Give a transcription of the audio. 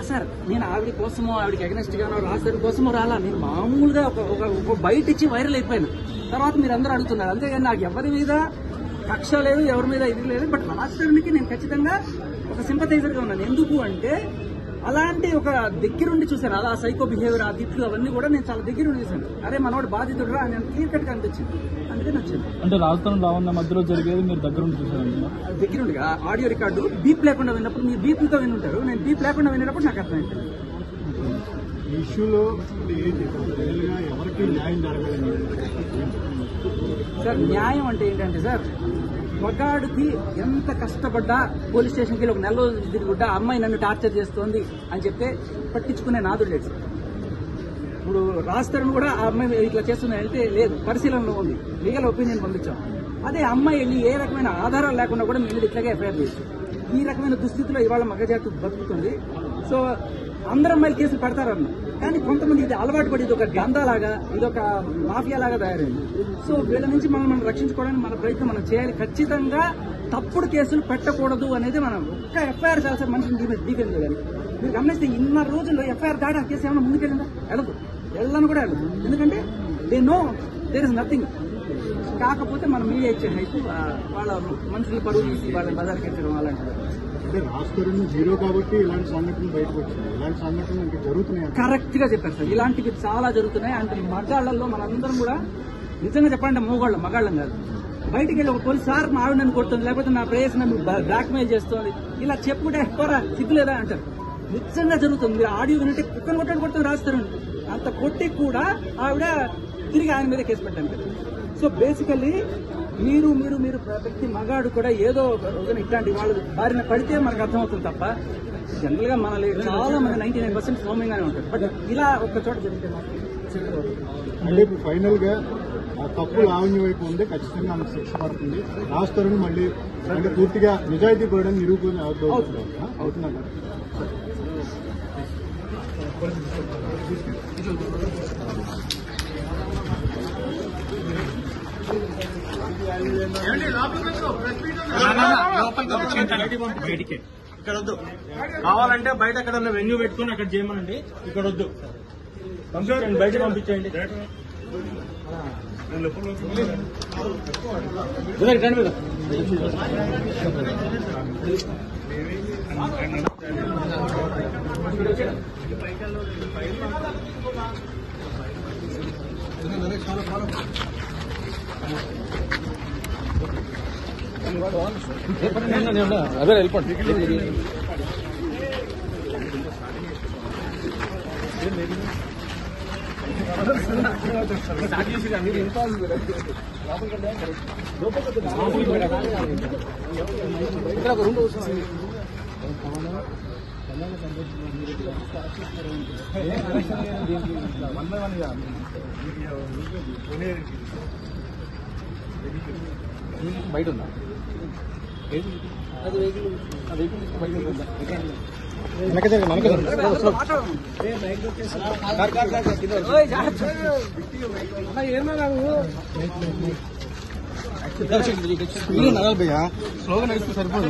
Sir నేను ఆవిడ కోసమో ఆవిడకి అగెనెస్ట్ గానో రాజధాని కోసమో రాలా. నేను మామూలుగా ఒక బయట ఇచ్చి వైరల్ అయిపోయాను. తర్వాత మీరు అందరూ అడుగుతున్నారు. అంతేగాని నాకు ఎవరి మీద కక్ష లేదు, ఎవరి మీద ఇది లేదు. బట్ రాజధానికి నేను ఖచ్చితంగా ఒక సింపథైజర్ గా ఉన్నాను. ఎందుకు అంటే అలాంటి ఒక దగ్గరుండి చూశాను. అలా సైకో బిహేవియర్, ఆ తిట్లు అవన్నీ కూడా నేను చాలా దగ్గరుండి చూశాను. అరే మనోడు బాధితుడు రా అని క్లియర్ కట్ గా అనిపించింది. అందుకని వచ్చాను. అంటే రాజధాని రావణ మధ్యలో జరిగేది మీరు దగ్గరుండి చూసారు? దగ్గరుండిగా ఆడియో రికార్డు బీప్ లేకుండా విన్నప్పుడు మీరు బీప్తో వినుంటారు. నేను బీప్ లేకుండా వినేటప్పుడు నాకు అర్థమైంది. ఈ ఇష్యూలో ఎవరికి న్యాయం జరగాలని సార్, న్యాయం అంటే ఏంటంటే సార్, మగాడికి ఎంత కష్టపడ్డా పోలీస్ స్టేషన్కి వెళ్ళి ఒక నెల రోజులు తిరుగుడ్డా అమ్మాయి నన్ను టార్చర్ చేస్తోంది అని చెప్తే పట్టించుకునే నాదుడు లేదు సార్. ఇప్పుడు రాజధాని కూడా ఆ అమ్మాయి ఇట్లా చేస్తున్నా వెళ్తే లేదు, పరిశీలనలో ఉంది, లీగల్ ఒపీనియన్ పంపించాం. అదే అమ్మాయి వెళ్ళి ఏ రకమైన ఆధారాలు లేకుండా కూడా మేము ఇట్లాగే ఎఫ్ఐఆర్ చేస్తాం. ఈ రకమైన దుస్థితిలో ఇవాళ మగజాతి బతుకుతుంది. సో అందరు అమ్మాయిలు కేసులు పెడతారన్న, కానీ కొంతమంది ఇది అలవాటు పడి ఇది ఒక గంధాలాగా, ఇది ఒక మాఫియా లాగా తయారైంది. సో వీళ్ళ నుంచి మనం రక్షించుకోవడానికి మన ప్రయత్నం మనం చేయాలి. ఖచ్చితంగా తప్పుడు కేసులు పెట్టకూడదు అనేది మనం ఒక్క ఎఫ్ఐఆర్ చేయాల్సిన మనిషిని డీకెన్ చేయాలి. మీరు గమనిస్తే ఇన్న రోజుల్లో ఎఫ్ఐఆర్ దాటి ఆ కేసు ఏమైనా ముందుకెళ్ళిందా? వెళ్ళను కూడా వెళ్ళదు. ఎందుకంటే they know there is nothing. కాకపోతే మనం మీడియా ఇచ్చే హైపు వాళ్ళ మనుషులు పరువు తీసి వాళ్ళని బజార్కి ఎచ్చడం అలాంటిది. అంటే రాజధాని జీరో కాబట్టి ఇలాంటి సంఘటనలు బయటకు వచ్చినాయి. ఇలాంటి సంఘటనలు ఇంకా జరుగుతున్నాయి. కరెక్ట్ గా చెప్పారు సార్, ఇలాంటివి చాలా జరుగుతున్నాయి. అంటే మగాళ్లలో మనందరం కూడా నిజంగా చెప్పాలంటే మగాళ్ళం కాదు. బయటికి వెళ్ళి ఒక పోలీసు సార్ మా ఆవిడ నన్ను కొడుతుంది, లేకపోతే నా ప్రేయస్ నన్ను బ్లాక్మెయిల్ చేస్తుంది, ఇలా చెప్పుకుంటే ఎక్కువరా సిగ్గులేదా అంటారు. నిజంగా జరుగుతుంది. మీరు ఆడియో వినంటే కుక్కను కొట్టడం రాస్తారు. అంత కొట్టి కూడా ఆవిడ తిరిగి ఆయన మీద కేసు పెట్టాను కదా. సో బేసికల్లీ మీరు ప్రతి మగాడు కూడా ఏదో రోజున ఇట్లాంటి వాళ్ళు బారిన పడితే మనకు అర్థమవుతుంది తప్ప జనరల్ గా మన చాలా మంది 99% సౌమ్యంగానే ఉంటారు. బట్ ఇలా ఒక్క చోట జరిగితే అంటే ఇప్పుడు ఫైనల్ గా ఆ తప్పు లావణ్య వైపు ఉంది, ఖచ్చితంగా ఆమెకు శిక్ష పడుతుంది. రాజధాని మళ్ళీ అంటే పూర్తిగా నిజాయితీ పడడం నిరూపణ అవుతున్నారు. ఇక్కడ వద్దు, కావాలంటే బయట ఎక్కడ వెన్యూ పెట్టుకుని అక్కడ చేయమనండి. ఇక్కడ వద్దు, పంపించండి, బయట పంపించండి. అదే వెళ్ళిపోండి. ఇక్కడ ఒక రూమ్ బయట ఉందా? స్లోగా నడిస్తే సరిపోదు.